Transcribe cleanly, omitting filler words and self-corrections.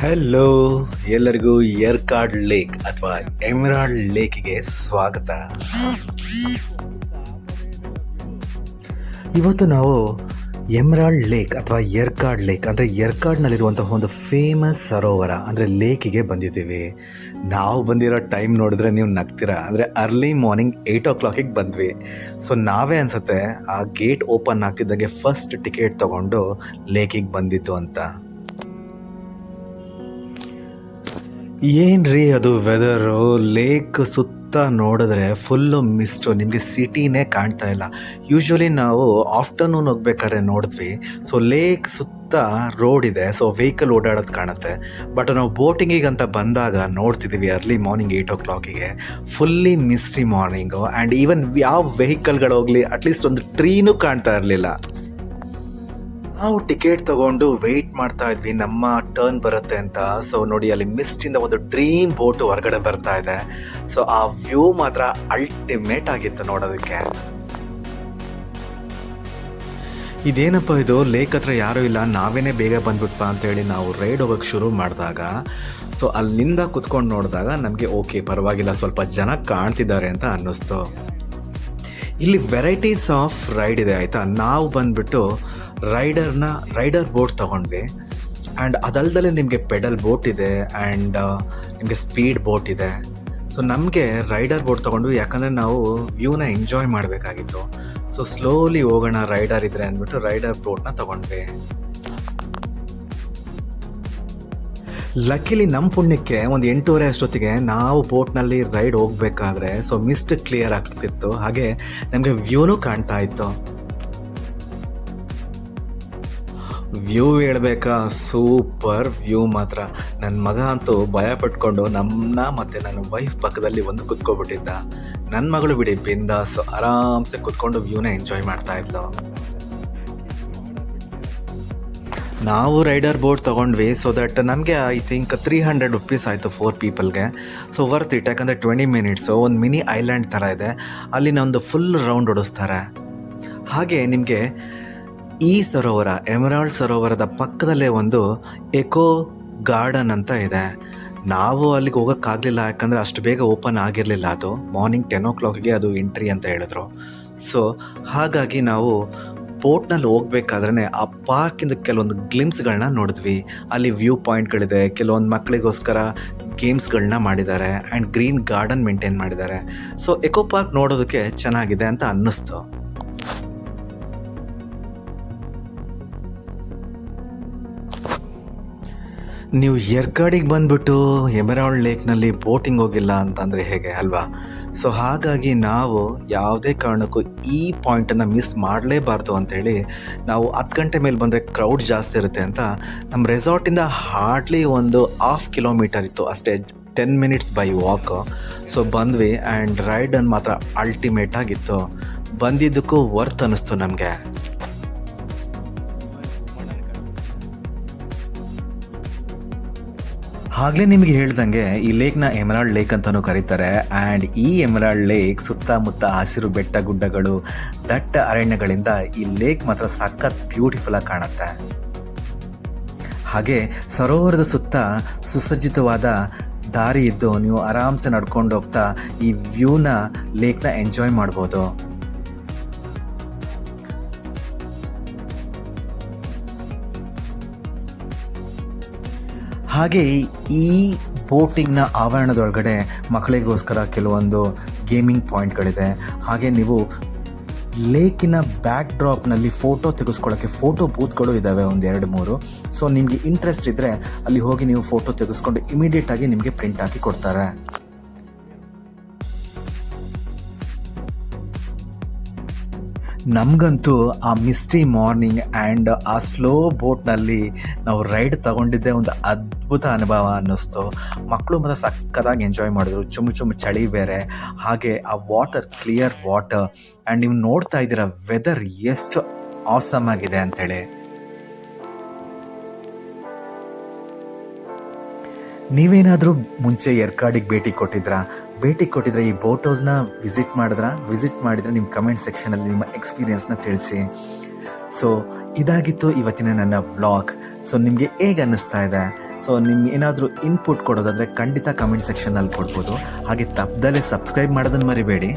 Hello, ಎಲ್ಲರಿಗೂ ಯರ್ಕಾಡ್ lake ಅಥವಾ emerald ಲೇಕ್ಗೆ ಸ್ವಾಗತ. ಇವತ್ತು ನಾವು ಎಮರಾಲ್ಡ್ ಲೇಕ್ ಅಥವಾ ಯರ್ಕಾಡ್ ಲೇಕ್ ಅಂದರೆ ಯರ್ಕಾಡ್ನಲ್ಲಿರುವಂತಹ ಒಂದು ಫೇಮಸ್ ಸರೋವರ ಅಂದರೆ ಲೇಕಿಗೆ ಬಂದಿದ್ದೀವಿ. ನಾವು ಬಂದಿರೋ ಟೈಮ್ ನೋಡಿದ್ರೆ ನೀವು ನಗ್ತೀರಾ. ಅಂದರೆ ಅರ್ಲಿ ಮಾರ್ನಿಂಗ್ 8 o'clock ಬಂದ್ವಿ. ಸೊ ನಾವೇ ಅನಿಸುತ್ತೆ ಆ ಗೇಟ್ ಓಪನ್ ಆಗ್ತಿದ್ದಾಗೆ ಫಸ್ಟ್ ಟಿಕೆಟ್ ತೊಗೊಂಡು ಲೇಕಿಗೆ ಬಂದಿದ್ದು ಅಂತ. ಏನ್ರಿ ಅದು ವೆದರು, ಲೇಕ್ ಸುತ್ತ ನೋಡಿದ್ರೆ ಫುಲ್ಲು ಮಿಸ್ಟು, ನಿಮಗೆ ಸಿಟಿನೇ ಕಾಣ್ತಾ ಇಲ್ಲ. ಯೂಶ್ವಲಿ ನಾವು ಆಫ್ಟರ್ನೂನ್ ಹೋಗ್ಬೇಕಾದ್ರೆ ನೋಡಿದ್ವಿ. ಸೊ ಲೇಕ್ ಸುತ್ತ ರೋಡ್ ಇದೆ, ಸೊ ವೆಹಿಕಲ್ ಓಡಾಡೋದು ಕಾಣುತ್ತೆ. ಬಟ್ ನಾವು ಬೋಟಿಂಗಿಗೆ ಅಂತ ಬಂದಾಗ ನೋಡ್ತಿದ್ದೀವಿ early morning 8 o'clock fully misty morning. And even ಯಾವ ವೆಹಿಕಲ್ಗಳು ಹೋಗಲಿ ಅಟ್ಲೀಸ್ಟ್ ಒಂದು ಟ್ರೀನೂ ಕಾಣ್ತಾ ಇರಲಿಲ್ಲ. ನಾವು ಟಿಕೆಟ್ ತೊಗೊಂಡು ವೆಯ್ಟ್ ಮಾಡ್ತಾ ಇದ್ವಿ ನಮ್ಮ ಟರ್ನ್ ಬರುತ್ತೆ ಅಂತ. ಸೊ ನೋಡಿ, ಅಲ್ಲಿ ಮಿಸ್ಟಿಂದ ಒಂದು ಡ್ರೀಮ್ ಬೋಟ್ ಹೊರಗಡೆ ಬರ್ತಾ ಇದೆ. ಸೊ ಆ ವ್ಯೂ ಮಾತ್ರ ಅಲ್ಟಿಮೇಟ್ ಆಗಿತ್ತು ನೋಡೋದಕ್ಕೆ. ಇದೇನಪ್ಪ ಇದು, ಲೇಕ್ ಹತ್ರ ಯಾರೂ ಇಲ್ಲ, ನಾವೇನೇ ಬೇಗ ಬಂದ್ಬಿಟ್ಪ ಅಂತೇಳಿ ನಾವು ರೈಡ್ ಹೋಗೋಕ್ಕೆ ಶುರು ಮಾಡಿದಾಗ, ಸೊ ಅಲ್ಲಿಂದ ಕುತ್ಕೊಂಡು ನೋಡಿದಾಗ ನಮಗೆ ಓಕೆ ಪರವಾಗಿಲ್ಲ, ಸ್ವಲ್ಪ ಜನ ಕಾಣ್ತಿದ್ದಾರೆ ಅಂತ ಅನ್ನಿಸ್ತು. ಇಲ್ಲಿ ವೆರೈಟೀಸ್ ಆಫ್ ರೈಡ್ ಇದೆ ಆಯಿತಾ. ನಾವು ಬಂದುಬಿಟ್ಟು ರೈಡರ್ ಬೋಟ್ ತೊಗೊಂಡ್ವಿ. ಆ್ಯಂಡ್ ಅದಲ್ದಲ್ಲೇ ನಿಮಗೆ ಪೆಡಲ್ ಬೋಟ್ ಇದೆ ಆ್ಯಂಡ್ ನಿಮಗೆ ಸ್ಪೀಡ್ ಬೋಟ್ ಇದೆ. ಸೊ ನಮಗೆ ರೈಡರ್ ಬೋಟ್ ತೊಗೊಂಡ್ವಿ, ಯಾಕಂದರೆ ನಾವು ವ್ಯೂನ ಎಂಜಾಯ್ ಮಾಡಬೇಕಾಗಿತ್ತು. ಸೊ ಸ್ಲೋಲಿ ಹೋಗೋಣ ರೈಡರ್ ಇದ್ರೆ ಅಂದ್ಬಿಟ್ಟು ರೈಡರ್ ಬೋಟ್ನ ತೊಗೊಂಡ್ವಿ. ಲಕ್ಕಿಲಿ ನಮ್ಮ ಪುಣ್ಯಕ್ಕೆ ಒಂದು 8:30 ಅಷ್ಟೊತ್ತಿಗೆ ನಾವು ಬೋಟ್ನಲ್ಲಿ ರೈಡ್ ಹೋಗಬೇಕಾದ್ರೆ ಸೊ ಮಿಸ್ಟ್ ಕ್ಲಿಯರ್ ಆಗ್ತಿತ್ತು, ಹಾಗೆ ನಮಗೆ ವ್ಯೂನೂ ಕಾಣ್ತಾ ಇತ್ತು. ವ್ಯೂ ಹೇಳ್ಬೇಕಾ, ಸೂಪರ್ ವ್ಯೂ ಮಾತ್ರ. ನನ್ನ ಮಗ ಅಂತೂ ಭಯ ಪಟ್ಕೊಂಡು ನಮ್ಮನ್ನ ಮತ್ತು ನನ್ನ ವೈಫ್ ಪಕ್ಕದಲ್ಲಿ ಒಂದು ಕುತ್ಕೊಬಿಟ್ಟಿದ್ದ. ನನ್ನ ಮಗಳು ಬಿಡಿ ಬಿಂದಾಸ್ ಆರಾಮ್ಸೆ ಕುತ್ಕೊಂಡು ವ್ಯೂನ ಎಂಜಾಯ್ ಮಾಡ್ತಾ ಇದ್ಲು. ನಾವು ರೈಡರ್ ಬೋಟ್ ತೊಗೊಂಡ್ವಿ. ಸೊ ದಟ್ ನಮಗೆ ಐ ಥಿಂಕ್ 300 rupees ಆಯಿತು 4 ಪೀಪಲ್ಗೆ. ಸೊ ವರ್ತ್ ಇಟ್, ಯಾಕಂದರೆ 20 minutes ಒಂದು ಮಿನಿ ಐಲ್ಯಾಂಡ್ ಥರ ಇದೆ, ಅಲ್ಲಿನ ಒಂದು ಫುಲ್ ರೌಂಡ್ ಓಡಿಸ್ತಾರೆ. ಹಾಗೆ ನಿಮಗೆ ಈ ಸರೋವರ ಎಮರಾಲ್ಡ್ ಸರೋವರದ ಪಕ್ಕದಲ್ಲೇ ಒಂದು ಎಕೋ ಗಾರ್ಡನ್ ಅಂತ ಇದೆ. ನಾವು ಅಲ್ಲಿಗೆ ಹೋಗೋಕ್ಕಾಗಲಿಲ್ಲ, ಯಾಕಂದರೆ ಅಷ್ಟು ಬೇಗ ಓಪನ್ ಆಗಿರಲಿಲ್ಲ. ಅದು ಮಾರ್ನಿಂಗ್ 10 o'clock ಅದು ಎಂಟ್ರಿ ಅಂತ ಹೇಳಿದ್ರು. ಸೊ ಹಾಗಾಗಿ ನಾವು ಬೋಟ್ನಲ್ಲಿ ಹೋಗ್ಬೇಕಾದ್ರೆ ಆ ಪಾರ್ಕಿಂದ ಕೆಲವೊಂದು ಗ್ಲಿಮ್ಸ್ಗಳನ್ನ ನೋಡಿದ್ವಿ. ಅಲ್ಲಿ ವ್ಯೂ ಪಾಯಿಂಟ್ಗಳಿದೆ, ಕೆಲವೊಂದು ಮಕ್ಕಳಿಗೋಸ್ಕರ ಗೇಮ್ಸ್ಗಳನ್ನ ಮಾಡಿದ್ದಾರೆ ಆ್ಯಂಡ್ ಗ್ರೀನ್ ಗಾರ್ಡನ್ ಮೇಂಟೈನ್ ಮಾಡಿದ್ದಾರೆ. ಸೊ ಎಕೋ ಪಾರ್ಕ್ ನೋಡೋದಕ್ಕೆ ಚೆನ್ನಾಗಿದೆ ಅಂತ ಅನ್ನಿಸ್ತು. ನೀವು ಯರ್ಕಾಡಿಗೆ ಬಂದುಬಿಟ್ಟು ಎಮರಾಲ್ಡ್ ಲೇಕ್ನಲ್ಲಿ ಬೋಟಿಂಗ್ ಹೋಗಿಲ್ಲ ಅಂತಂದರೆ ಹೇಗೆ ಅಲ್ವಾ. ಸೊ ಹಾಗಾಗಿ ನಾವು ಯಾವುದೇ ಕಾರಣಕ್ಕೂ ಈ ಪಾಯಿಂಟನ್ನು ಮಿಸ್ ಮಾಡಲೇಬಾರ್ದು ಅಂಥೇಳಿ ನಾವು 10 ಗಂಟೆ ಮೇಲೆ ಬಂದರೆ ಕ್ರೌಡ್ ಜಾಸ್ತಿ ಇರುತ್ತೆ ಅಂತ ನಮ್ಮ ರೆಸಾರ್ಟಿಂದ ಹಾರ್ಡ್ಲಿ ಒಂದು 1/2 kilometer ಇತ್ತು ಅಷ್ಟೇ, 10 minutes ಬೈ ವಾಕ್. ಸೊ ಬಂದ್ವಿ ಆ್ಯಂಡ್ ರೈಡನ್ನು ಮಾತ್ರ ಅಲ್ಟಿಮೇಟ್ ಆಗಿತ್ತು. ಬಂದಿದ್ದಕ್ಕೂ ವರ್ತ್ ಅನ್ನಿಸ್ತು ನಮಗೆ. ಆಗಲೇ ನಿಮಗೆ ಹೇಳ್ದಂಗೆ ಈ ಲೇಕ್ನ ಎಮರಾಲ್ಡ್ ಲೇಕ್ ಅಂತಲೂ ಕರೀತಾರೆ. ಆ್ಯಂಡ್ ಈ ಎಮರಾಲ್ಡ್ ಲೇಕ್ ಸುತ್ತಮುತ್ತ ಹಸಿರು ಬೆಟ್ಟ ಗುಡ್ಡಗಳು, ದಟ್ಟ ಅರಣ್ಯಗಳಿಂದ ಈ ಲೇಕ್ ಮಾತ್ರ ಸಖತ್ ಬ್ಯೂಟಿಫುಲ್ಲಾಗಿ ಕಾಣುತ್ತೆ. ಹಾಗೆ ಸರೋವರದ ಸುತ್ತ ಸುಸಜ್ಜಿತವಾದ ದಾರಿ ಇದ್ದು ನೀವು ಆರಾಮ್ಸೆ ನಡ್ಕೊಂಡು ಹೋಗ್ತಾ ಈ ವ್ಯೂನ ಲೇಕ್ನ ಎಂಜಾಯ್ ಮಾಡ್ಬೋದು. ಹಾಗೆ ಈ ಬೋಟಿಂಗ್ನ ಆವರಣದೊಳಗಡೆ ಮಕ್ಕಳಿಗೋಸ್ಕರ ಕೆಲವೊಂದು ಗೇಮಿಂಗ್ ಪಾಯಿಂಟ್ಗಳಿದೆ. ಹಾಗೆ ನೀವು ಲೇಕಿನ ಬ್ಯಾಕ್ ಡ್ರಾಪ್ನಲ್ಲಿ ಫೋಟೋ ತೆಗೆಸ್ಕೊಳ್ಳೋಕ್ಕೆ ಫೋಟೋ ಬೂತ್ಗಳು ಇದ್ದಾವೆ ಒಂದು 2-3. ಸೊ ನಿಮಗೆ ಇಂಟ್ರೆಸ್ಟ್ ಇದ್ದರೆ ಅಲ್ಲಿ ಹೋಗಿ ನೀವು ಫೋಟೋ ತೆಗೆಸ್ಕೊಂಡು ಇಮಿಡಿಯೇಟಾಗಿ ನಿಮಗೆ ಪ್ರಿಂಟ್ ಹಾಕಿ ಕೊಡ್ತಾರೆ. ನಮಗಂತೂ ಆ ಮಿಸ್ಟಿ ಮಾರ್ನಿಂಗ್ ಆ್ಯಂಡ್ ಆ ಸ್ಲೋ ಬೋಟ್ನಲ್ಲಿ ನಾವು ರೈಡ್ ತಗೊಂಡಿದ್ದೆ ಒಂದು ಅದ್ಭುತ ಅನುಭವ ಅನ್ನಿಸ್ತು. ಮಕ್ಕಳು ಮಾತ್ರ ಸಕ್ಕತ್ತಾಗಿ ಎಂಜಾಯ್ ಮಾಡಿದ್ರು. ಚುಮ್ಮು ಚಳಿ ಬೇರೆ, ಹಾಗೆ ಆ ವಾಟರ್ ಕ್ಲಿಯರ್ ವಾಟರ್ ಆ್ಯಂಡ್ ನೀವು ನೋಡ್ತಾ ಇದ್ದೀರ ವೆದರ್ ಎಷ್ಟು ಆಸಮ್ ಆಗಿದೆ ಅಂಥೇಳಿ. ನೀವೇನಾದರೂ ಮುಂಚೆ ಯರ್ಕಾಡಿಗೆ ಭೇಟಿ ಕೊಟ್ಟಿದ್ರೆ ಈ ಬೋಟ್ ಹೌಸ್ನ ವಿಸಿಟ್ ಮಾಡಿದ್ರೆ ನಿಮ್ಮ ಕಮೆಂಟ್ ಸೆಕ್ಷನಲ್ಲಿ ನಿಮ್ಮ ಎಕ್ಸ್ಪೀರಿಯನ್ಸ್ನ ತಿಳಿಸಿ. ಸೊ ಇದಾಗಿತ್ತು ಇವತ್ತಿನ ನನ್ನ ವ್ಲಾಗ್. ಸೊ ನಿಮಗೆ ಹೇಗೆ ಅನ್ನಿಸ್ತಾ ಇದೆ? ಸೊ ನಿಮ್ಗೆ ಏನಾದರೂ ಇನ್ಪುಟ್ ಕೊಡೋದಾದರೆ ಖಂಡಿತ ಕಮೆಂಟ್ ಸೆಕ್ಷನಲ್ಲಿ ಕೊಡ್ಬೋದು. ಹಾಗೆ ತಪ್ಪದಲ್ಲೇ ಸಬ್ಸ್ಕ್ರೈಬ್ ಮಾಡೋದನ್ನು ಮರಿಬೇಡಿ.